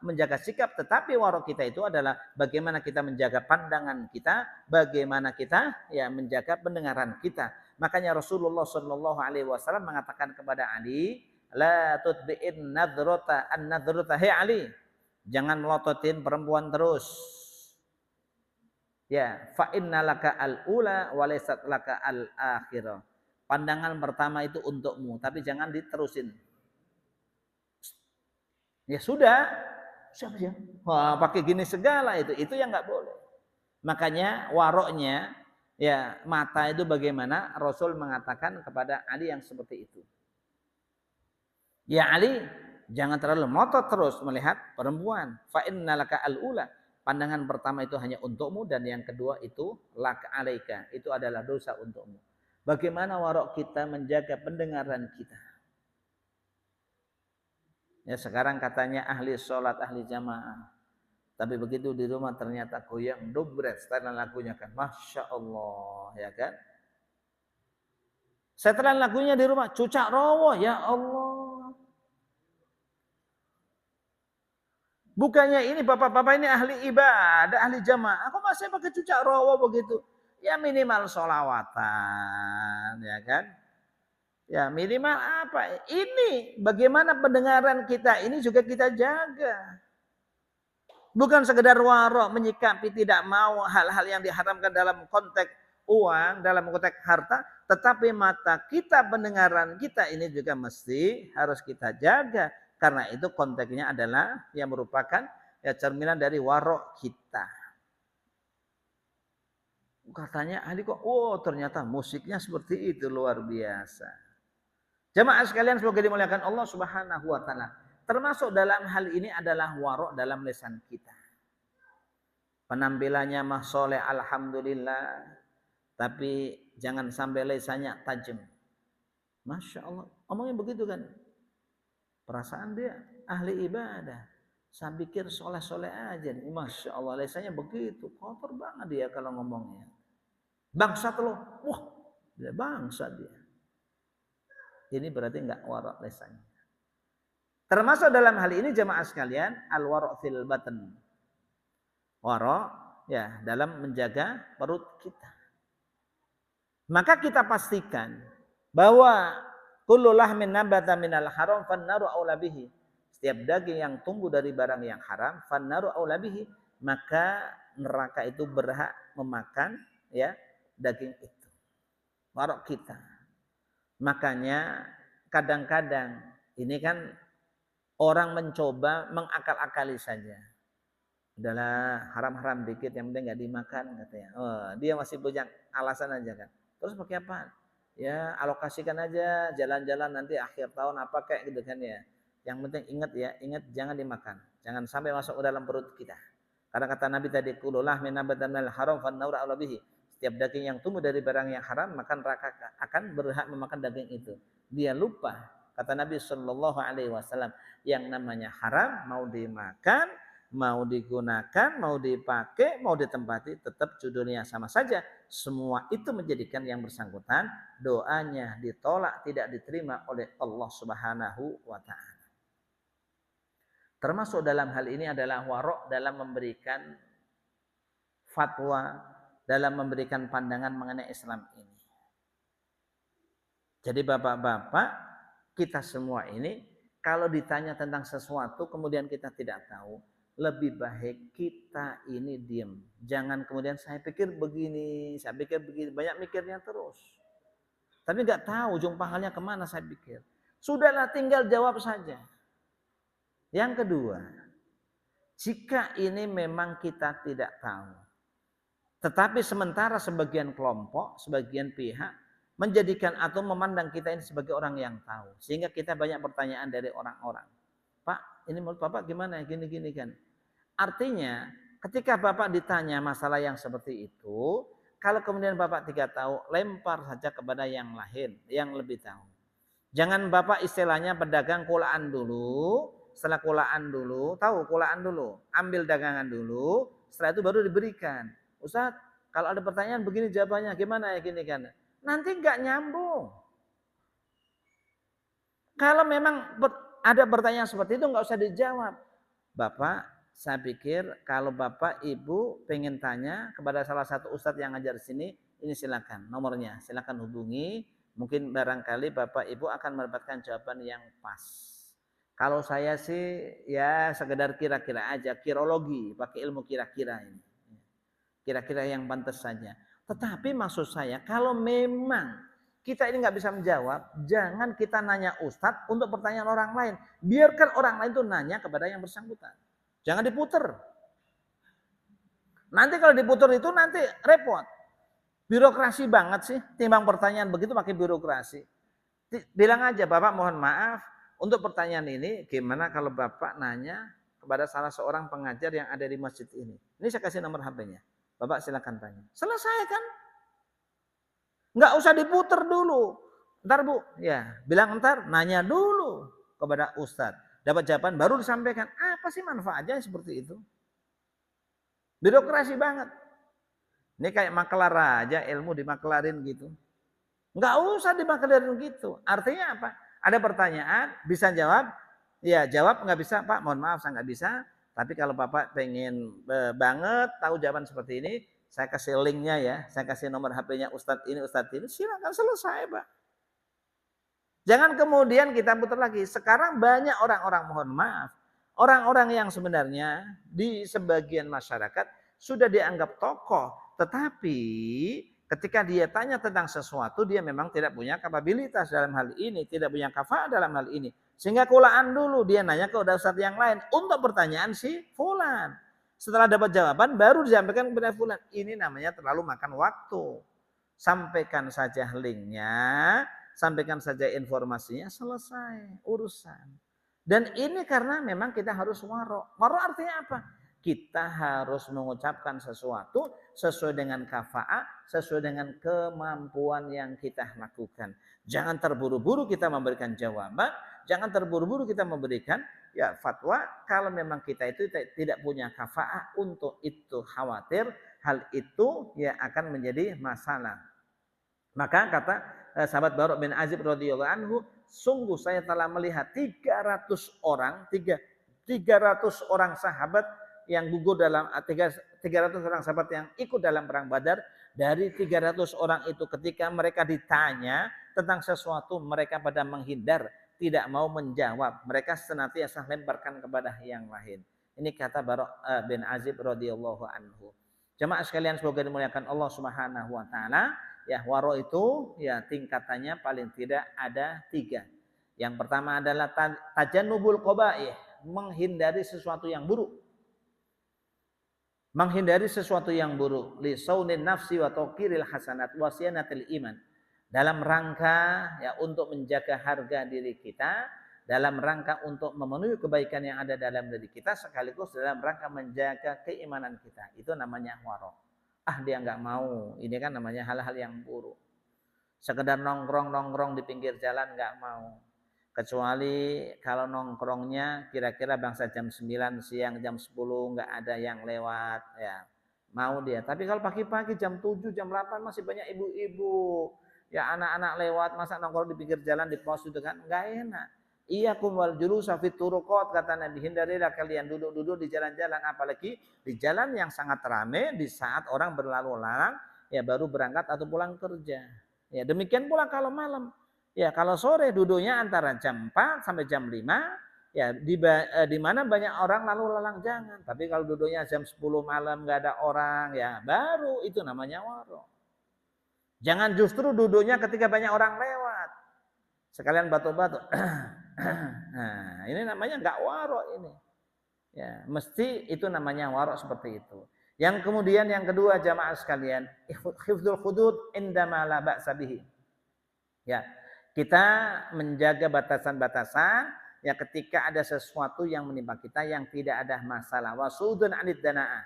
menjaga sikap, tetapi warok kita itu adalah bagaimana kita menjaga pandangan kita, bagaimana kita menjaga pendengaran kita. Makanya Rasulullah Shallallahu Alaihi Wasallam mengatakan kepada Ali, la tutbi'in nadrota an-nadrota, hei Ali, jangan melototin perempuan terus. Ya, fa innalaka al-ula wa laysat laka al-akhirah. Pandangan pertama itu untukmu, tapi jangan diterusin. Ya sudah, siapa? Wah, pakai gini segala itu yang nggak boleh. Makanya waroknya mata itu bagaimana Rasul mengatakan kepada Ali yang seperti itu. Ya Ali, jangan terlalu motot terus melihat perempuan. Fa innalaka al-ula. Pandangan pertama itu hanya untukmu dan yang kedua itu laka alaika. Itu adalah dosa untukmu. Bagaimana warok kita menjaga pendengaran kita? Ya sekarang katanya ahli sholat, ahli jamaah. Tapi begitu di rumah ternyata goyang dobret setelan lagunya kan. Masya Allah ya kan. Setelan lagunya di rumah cucak rowoh ya Allah. Bukannya ini bapak-bapak ini ahli ibadah, ahli jamaah. Aku masih pakai cucak rowo begitu. Ya minimal sholawatan, ya kan? Ya minimal apa? Ini bagaimana pendengaran kita ini juga kita jaga. Bukan sekedar warok menyikapi tidak mau hal-hal yang diharamkan dalam konteks uang, dalam konteks harta. Tetapi mata kita, pendengaran kita ini juga mesti harus kita jaga. Karena itu konteksnya adalah yang merupakan cerminan dari warok kita. Katanya ahli kok, ternyata musiknya seperti itu luar biasa. Jamaah sekalian semoga dimuliakan Allah Subhanahu wa taala. Termasuk dalam hal ini adalah warok dalam lisan kita. Penampilannya mah soleh alhamdulillah, tapi jangan sampai lisannya tajam. Masya Allah, omongnya begitu kan? Perasaan dia ahli ibadah. Saya pikir soleh-soleh aja. Masya Allah, lisannya begitu. Kotor banget dia kalau ngomongnya. Bangsat loh. Wah, dia bangsat dia. Ini berarti enggak warok lisannya. Termasuk dalam hal ini jemaah sekalian, al-warok fil batan. Warok dalam menjaga perut kita. Maka kita pastikan bahwa kullu lahmin nabata minal haram fannaru aula bihi. Setiap daging yang tumbuh dari barang yang haram fannaru aula bihi, maka neraka itu berhak memakan daging itu. Warok kita. Makanya kadang-kadang ini kan orang mencoba mengakal-akali saja. Udahlah haram-haram dikit yang penting nggak dimakan katanya. Dia masih punya alasan aja kan. Terus pakai apa? Ya alokasikan aja jalan-jalan nanti akhir tahun apa kayak gitu kan ya. Yang penting ingat jangan dimakan. Jangan sampai masuk ke dalam perut kita. Karena kata Nabi tadi kululah min nabatan minal haram fannaura aula bihi. Setiap daging yang tumbuh dari barang yang haram maka neraka akan berhak memakan daging itu. Dia lupa kata Nabi Shallallahu Alaihi Wasallam yang namanya haram mau dimakan, mau digunakan, mau dipakai, mau ditempati tetap judulnya sama saja. Semua itu menjadikan yang bersangkutan doanya ditolak, tidak diterima oleh Allah Subhanahu wa taala. Termasuk dalam hal ini adalah warok dalam memberikan fatwa, dalam memberikan pandangan mengenai Islam ini. Jadi bapak-bapak kita semua ini kalau ditanya tentang sesuatu kemudian kita tidak tahu, lebih baik kita ini diam. Jangan kemudian saya pikir begini, saya pikir begini, banyak mikirnya terus. Tapi nggak tahu ujung pahalnya kemana saya pikir. Sudahlah tinggal jawab saja. Yang kedua, jika ini memang kita tidak tahu, tetapi sementara sebagian kelompok, sebagian pihak menjadikan atau memandang kita ini sebagai orang yang tahu. Sehingga kita banyak pertanyaan dari orang-orang. Pak, ini menurut Bapak gimana? Gini-gini kan. Artinya ketika Bapak ditanya masalah yang seperti itu, kalau kemudian Bapak tidak tahu, lempar saja kepada yang lain, yang lebih tahu. Jangan Bapak istilahnya pedagang kulaan dulu, setelah kulaan dulu, tahu kulaan dulu, ambil dagangan dulu, setelah itu baru diberikan. Ustaz, kalau ada pertanyaan begini jawabannya, gimana ya gini kan? Nanti nggak nyambung. Kalau memang ada pertanyaan seperti itu nggak usah dijawab. Bapak, saya pikir kalau Bapak Ibu pengen tanya kepada salah satu ustadz yang ngajar di sini, ini silakan nomornya, silakan hubungi. Mungkin barangkali Bapak Ibu akan mendapatkan jawaban yang pas. Kalau saya sih ya sekedar kira-kira aja, kirologi, pakai ilmu kira-kira ini. Kira-kira yang pantas saja. Tetapi maksud saya kalau memang kita ini nggak bisa menjawab, jangan kita nanya ustadz untuk pertanyaan orang lain. Biarkan orang lain itu nanya kepada yang bersangkutan. Jangan diputer. Nanti kalau diputer itu nanti repot. Birokrasi banget sih, timbang pertanyaan begitu pakai birokrasi. Bilang aja, Bapak mohon maaf, untuk pertanyaan ini gimana kalau Bapak nanya kepada salah seorang pengajar yang ada di masjid ini. Ini saya kasih nomor HP-nya. Bapak silakan tanya. Selesai kan? Nggak usah diputer dulu. Ntar Bu, ya bilang ntar nanya dulu kepada ustadz. Dapat jawaban baru disampaikan. Apa sih manfaatnya seperti itu? Birokrasi banget. Ini kayak makelar aja, ilmu dimakelarin gitu. Nggak usah dimakelarin gitu. Artinya apa? Ada pertanyaan, bisa jawab. Ya jawab, nggak bisa Pak, mohon maaf saya nggak bisa. Tapi kalau Bapak pengen banget tahu jawaban seperti ini, saya kasih linknya ya, saya kasih nomor HP-nya Ustadz ini, silakan selesai Pak. Jangan kemudian kita putar lagi. Sekarang banyak orang-orang, mohon maaf, orang-orang yang sebenarnya di sebagian masyarakat sudah dianggap tokoh, tetapi ketika dia tanya tentang sesuatu, dia memang tidak punya kapabilitas dalam hal ini, tidak punya kafaah dalam hal ini. Sehingga kulaan dulu, dia nanya ke ustadz yang lain untuk pertanyaan si fulan. Setelah dapat jawaban, baru disampaikan kepada fulan. Ini namanya terlalu makan waktu. Sampaikan saja linknya, sampaikan saja informasinya, selesai urusan. Dan ini karena memang kita harus waro. Waro artinya apa? Kita harus mengucapkan sesuatu sesuai dengan kafaah, sesuai dengan kemampuan yang kita lakukan. Jangan terburu-buru kita memberikan jawaban, jangan terburu-buru kita memberikan ya fatwa kalau memang kita itu tidak punya kafaah untuk itu, khawatir hal itu ya akan menjadi masalah. Maka kata sahabat Barok bin Azib radhiyallahu anhu, sungguh saya telah melihat 300 orang sahabat yang gugur dalam 300 orang sahabat yang ikut dalam perang Badar. Dari 300 orang itu ketika mereka ditanya tentang sesuatu, mereka pada menghindar, tidak mau menjawab. Mereka senantiasa lemparkan kepada yang lain. Ini kata Barok bin Azib radhiyallahu anhu. Jemaah sekalian semoga dimuliakan Allah Subhanahu wa taala. Ya, waro itu ya tingkatannya paling tidak ada 3. Yang pertama adalah tajannubul qabaih, menghindari sesuatu yang buruk. Menghindari sesuatu yang buruk, li saunin nafsi wa taqiril hasanat wa siyanatil iman. Dalam rangka ya untuk menjaga harga diri kita, dalam rangka untuk memenuhi kebaikan yang ada dalam diri kita, sekaligus dalam rangka menjaga keimanan kita. Itu namanya waro. Dia nggak mau, ini kan namanya hal-hal yang buruk. Sekedar nongkrong di pinggir jalan nggak mau. Kecuali kalau nongkrongnya kira-kira bangsa jam 9 siang, jam 10 nggak ada yang lewat, ya mau dia. Tapi kalau pagi-pagi jam 7, jam 8 masih banyak ibu-ibu, ya anak-anak lewat, masa nongkrong di pinggir jalan di pos itu kan nggak enak. Iyyakum wal julusa fit turuqat, kata Nabi, hindarilah kalian duduk-duduk di jalan-jalan, apalagi di jalan yang sangat ramai di saat orang berlalu lalang ya baru berangkat atau pulang kerja. Ya demikian pula kalau malam. Ya, kalau sore duduknya antara jam 4 sampai jam 5, ya di mana banyak orang lalu lalang jangan. Tapi kalau duduknya jam 10 malam nggak ada orang, ya baru itu namanya warok. Jangan justru duduknya ketika banyak orang lewat. Sekalian batuk-batuk. Nah, ini namanya nggak warok ini. Ya, mesti itu namanya warok seperti itu. Yang kemudian yang kedua jamaah sekalian, hifdzul hudud indama la ba'sa bihi. Ya, kita menjaga batasan-batasan ya ketika ada sesuatu yang menimpa kita yang tidak ada masalah. Wasudun anid dana'ah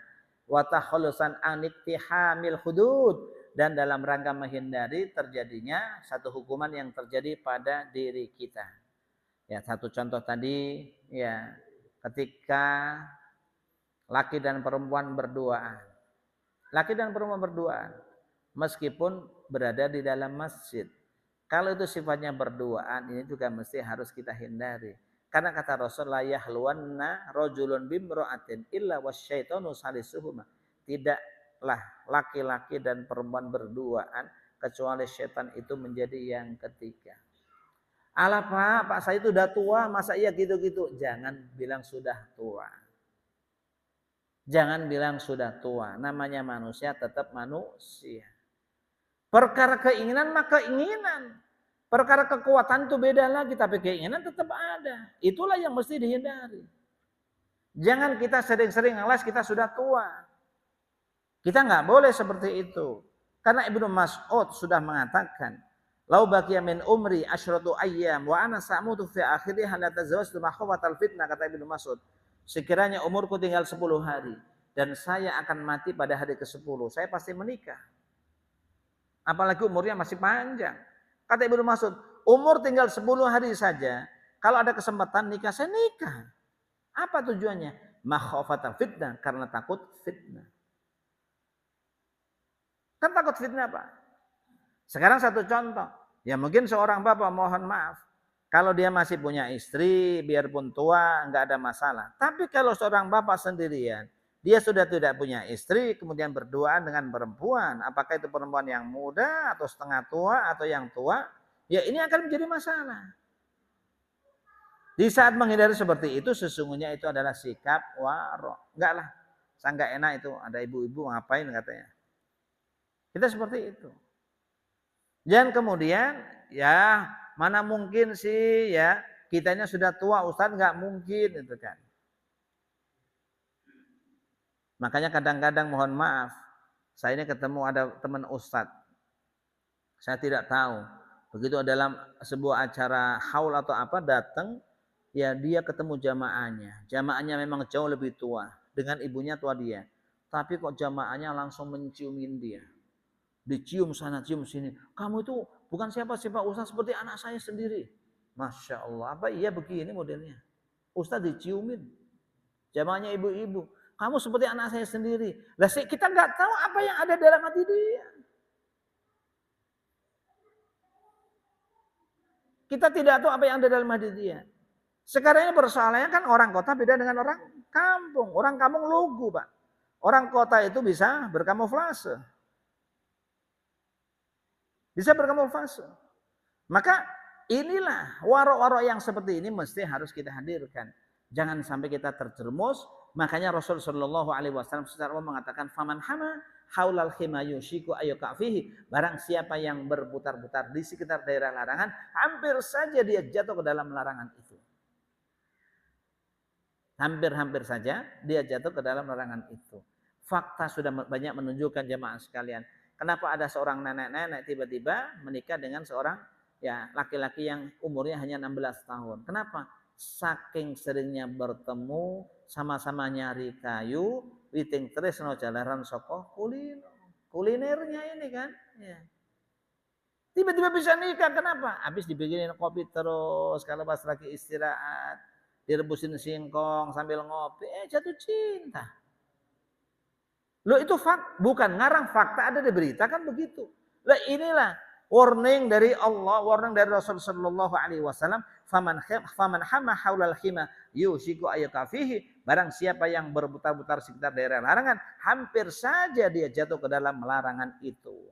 wa takhullusan an iktihamil hudud, dan dalam rangka menghindari terjadinya satu hukuman yang terjadi pada diri kita. Ya, satu contoh tadi ya ketika laki dan perempuan berduaan. Laki dan perempuan berduaan meskipun berada di dalam masjid. Kalau itu sifatnya berduaan, ini juga mesti harus kita hindari. Karena kata Rasul, la yahluwanna rajulun bimra'atin illa wasyaitanu salisuhuma. Tidaklah laki-laki dan perempuan berduaan kecuali setan itu menjadi yang ketiga. Alah Pak saya itu udah tua, masa iya gitu-gitu? Jangan bilang sudah tua. Jangan bilang sudah tua. Namanya manusia tetap manusia. Perkara keinginan maka keinginan. Perkara kekuatan itu beda lagi, tapi keinginan tetap ada. Itulah yang mesti dihindari. Jangan kita sering-sering ngeles kita sudah tua. Kita nggak boleh seperti itu. Karena Ibnu Mas'ud sudah mengatakan, "Lau baqiya min umri asyratu ayyam wa ana sa'mutu fi akhiriha la tazawwajtu makhwatal fitnah," kata Ibnu Mas'ud. Sekiranya umurku tinggal 10 hari dan saya akan mati pada hari ke-10, saya pasti menikah. Apalagi umurnya masih panjang. Kata Ibnu Mas'ud, umur tinggal 10 hari saja, kalau ada kesempatan nikah, saya nikah. Apa tujuannya? Makhafatal fitnah, karena takut fitnah. Kan takut fitnah Pak. Sekarang satu contoh. Ya mungkin seorang bapak, mohon maaf, kalau dia masih punya istri, biarpun tua, nggak ada masalah. Tapi kalau seorang bapak sendirian, dia sudah tidak punya istri, kemudian berduaan dengan perempuan. Apakah itu perempuan yang muda, atau setengah tua, atau yang tua. Ya ini akan menjadi masalah. Di saat menghindari seperti itu, sesungguhnya itu adalah sikap warok. Enggak lah, saya nggak enak itu, ada ibu-ibu ngapain katanya. Kita seperti itu. Dan kemudian, ya mana mungkin sih ya, kitanya sudah tua, Ustadz nggak mungkin itu kan. Makanya kadang-kadang mohon maaf, saya ini ketemu ada teman Ustadz. Saya tidak tahu. Begitu dalam sebuah acara haul atau apa datang, ya dia ketemu jamaahnya. Jamaahnya memang jauh lebih tua. Dengan ibunya tua dia. Tapi kok jamaahnya langsung menciumin dia. Dicium sana, cium sini. Kamu itu bukan siapa-siapa, Ustadz seperti anak saya sendiri. Masya Allah, apa iya begini modelnya? Ustadz diciumin. Jamaahnya ibu-ibu. Kamu seperti anak saya sendiri. Lah kita nggak tahu apa yang ada dalam hati dia. Kita tidak tahu apa yang ada dalam hati dia. Sekarang ini persoalannya kan orang kota beda dengan orang kampung. Orang kampung lugu Pak. Orang kota itu bisa berkamuflase. Bisa berkamuflase. Maka inilah warok-warok yang seperti ini mesti harus kita hadirkan. Jangan sampai kita terjerumus. Makanya Rasul Shallallahu Alaihi Wasallam secara umum mengatakan, "Faman hama haulal khima yushiku ayyuka fihi." Barang siapa yang berputar-putar di sekitar daerah larangan, hampir saja dia jatuh ke dalam larangan itu. Hampir-hampir saja dia jatuh ke dalam larangan itu. Fakta sudah banyak menunjukkan jemaah sekalian. Kenapa ada seorang nenek-nenek tiba-tiba menikah dengan seorang ya laki-laki yang umurnya hanya 16 tahun. Kenapa? Saking seringnya bertemu, sama-sama nyari kayu, witing tresno jalaran soko kulinernya ini kan. Ya. Tiba-tiba bisa nikah, kenapa? Habis dibikinin kopi terus, kalau pas lagi istirahat, direbusin singkong sambil ngopi, jatuh cinta. Loh itu bukan ngarang, fakta ada di berita kan begitu. Lah inilah warning dari Allah, warning dari Rasul sallallahu alaihi wasallam, faman hama haulal khima yushiku ayyaka fihi. Barang siapa yang berputar-putar sekitar daerah larangan, hampir saja dia jatuh ke dalam larangan itu.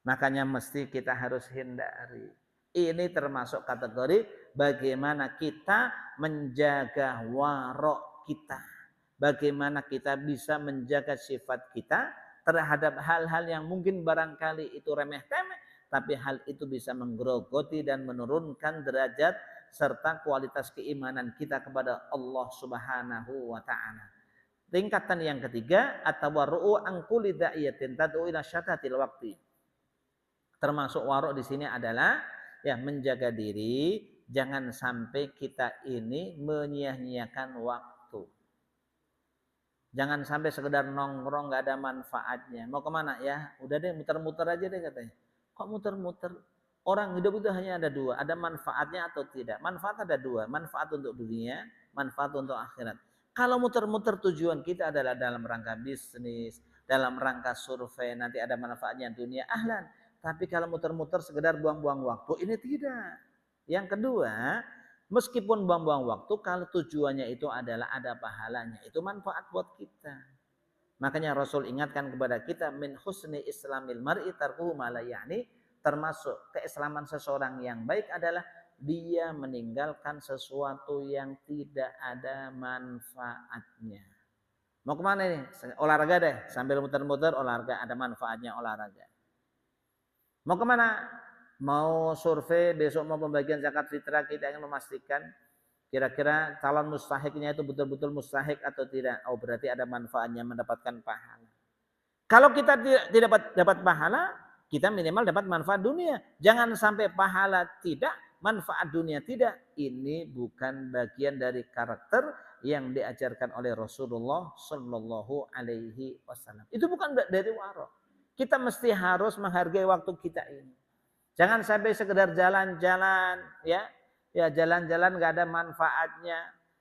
Makanya mesti kita harus hindari. Ini termasuk kategori bagaimana kita menjaga warok kita. Bagaimana kita bisa menjaga sifat kita terhadap hal-hal yang mungkin barangkali itu remeh-temeh, tapi hal itu bisa menggerogoti dan menurunkan derajat serta kualitas keimanan kita kepada Allah Subhanahu wa taala. Tingkatan yang ketiga, at-tawarru'u an kulli da'iyatin tad'u ila syatatil waqti. Termasuk warok di sini adalah ya menjaga diri, jangan sampai kita ini menyia-nyiakan waktu. Jangan sampai sekedar nongkrong nggak ada manfaatnya. Mau kemana ya? Udah deh muter-muter aja deh katanya. Kok muter-muter? Orang hidup itu hanya ada dua, ada manfaatnya atau tidak. Manfaat ada dua, manfaat untuk dunia, manfaat untuk akhirat. Kalau muter-muter tujuan kita adalah dalam rangka bisnis, dalam rangka survei, nanti ada manfaatnya dunia, ahlan. Tapi kalau muter-muter sekedar buang-buang waktu, ini tidak. Yang kedua, meskipun buang-buang waktu, kalau tujuannya itu adalah ada pahalanya, itu manfaat buat kita. Makanya Rasul ingatkan kepada kita, min husni islamil mar'i tarkuhu ma la ya'ni, termasuk keislaman seseorang yang baik adalah dia meninggalkan sesuatu yang tidak ada manfaatnya. Mau kemana nih? Olahraga deh, sambil muter-muter olahraga, ada manfaatnya olahraga. Mau kemana? Mau survei, besok mau pembagian zakat fitrah, kita ingin memastikan kira-kira calon mustahiknya itu betul-betul mustahik atau tidak. Oh, berarti ada manfaatnya, mendapatkan pahala. Kalau kita tidak dapat pahala, kita minimal dapat manfaat dunia. Jangan sampai pahala tidak, manfaat dunia tidak. Ini bukan bagian dari karakter yang diajarkan oleh Rasulullah Shallallahu Alaihi Wasallam. Itu bukan dari warok. Kita mesti harus menghargai waktu kita ini. Jangan sampai sekedar jalan-jalan, ya jalan-jalan nggak ada manfaatnya,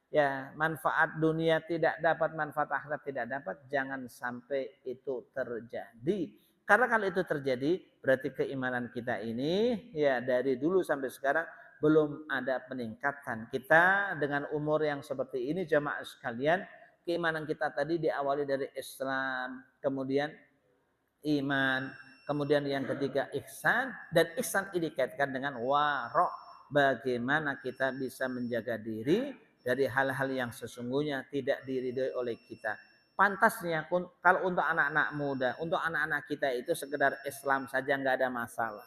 ya manfaat dunia tidak dapat, manfaat akhirat tidak dapat. Jangan sampai itu terjadi. Karena kalau itu terjadi, berarti keimanan kita ini, ya dari dulu sampai sekarang belum ada peningkatan. Kita dengan umur yang seperti ini, jamaah sekalian, keimanan kita tadi diawali dari Islam, kemudian iman, kemudian yang ketiga ihsan, dan ihsan ini dikaitkan dengan warok. Bagaimana kita bisa menjaga diri dari hal-hal yang sesungguhnya tidak diridhoi oleh kita. Pantasnya kalau untuk anak-anak muda, untuk anak-anak kita itu sekedar Islam saja nggak ada masalah.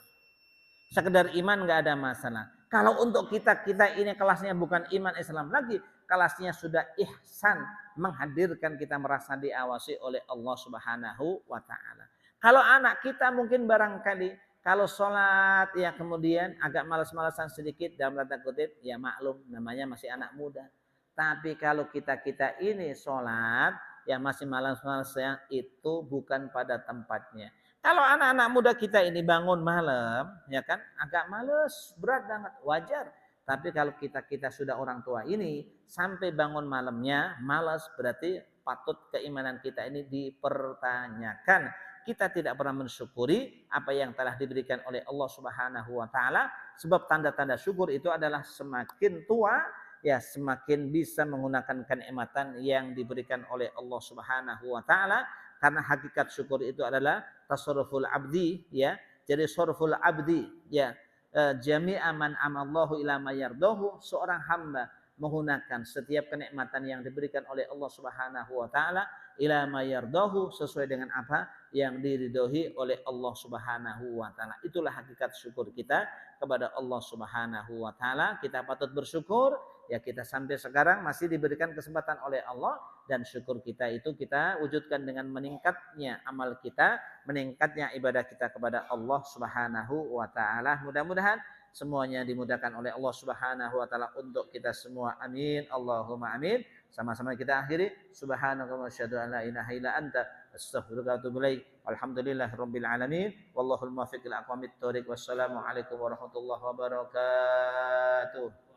Sekedar iman nggak ada masalah. Kalau untuk kita ini kelasnya bukan iman Islam lagi, kelasnya sudah ihsan, menghadirkan kita merasa diawasi oleh Allah Subhanahu wa taala. Kalau anak kita mungkin barangkali kalau sholat ya kemudian agak malas-malasan sedikit dalam tanda kutip, ya maklum namanya masih anak muda. Tapi kalau kita ini sholat ya masih malas-malasan, itu bukan pada tempatnya. Kalau anak-anak muda kita ini bangun malam, ya kan, agak males, berat banget, wajar. Tapi kalau kita sudah orang tua ini sampai bangun malamnya malas, berarti patut keimanan kita ini dipertanyakan. Kita tidak pernah mensyukuri apa yang telah diberikan oleh Allah Subhanahu wa taala, sebab tanda-tanda syukur itu adalah semakin tua ya semakin bisa menggunakan kenikmatan yang diberikan oleh Allah Subhanahu wa taala, karena hakikat syukur itu adalah tasarruful abdi ya. Jadi sarful abdi ya jami'a man amallahu ila ma yardahu, seorang hamba menggunakan setiap kenikmatan yang diberikan oleh Allah Subhanahu wa taala ila ma yardahu, sesuai dengan apa yang diridhoi oleh Allah Subhanahu wa taala. Itulah hakikat syukur kita kepada Allah Subhanahu wa taala. Kita patut bersyukur ya, kita sampai sekarang masih diberikan kesempatan oleh Allah, dan syukur kita itu kita wujudkan dengan meningkatnya amal kita, meningkatnya ibadah kita kepada Allah Subhanahu wa taala. Mudah-mudahan semuanya dimudahkan oleh Allah Subhanahu wa taala untuk kita semua. Amin. Allahumma amin. Sama-sama kita akhiri. Subhanaka wa asyhadu an la ilaha illa anta astaghfiruka wa atubu ilaik. Alhamdulillahirabbil alamin. Wallahul muwaffiq ila aqwamit thoriq. Wassalamu alaikum warahmatullahi wabarakatuh.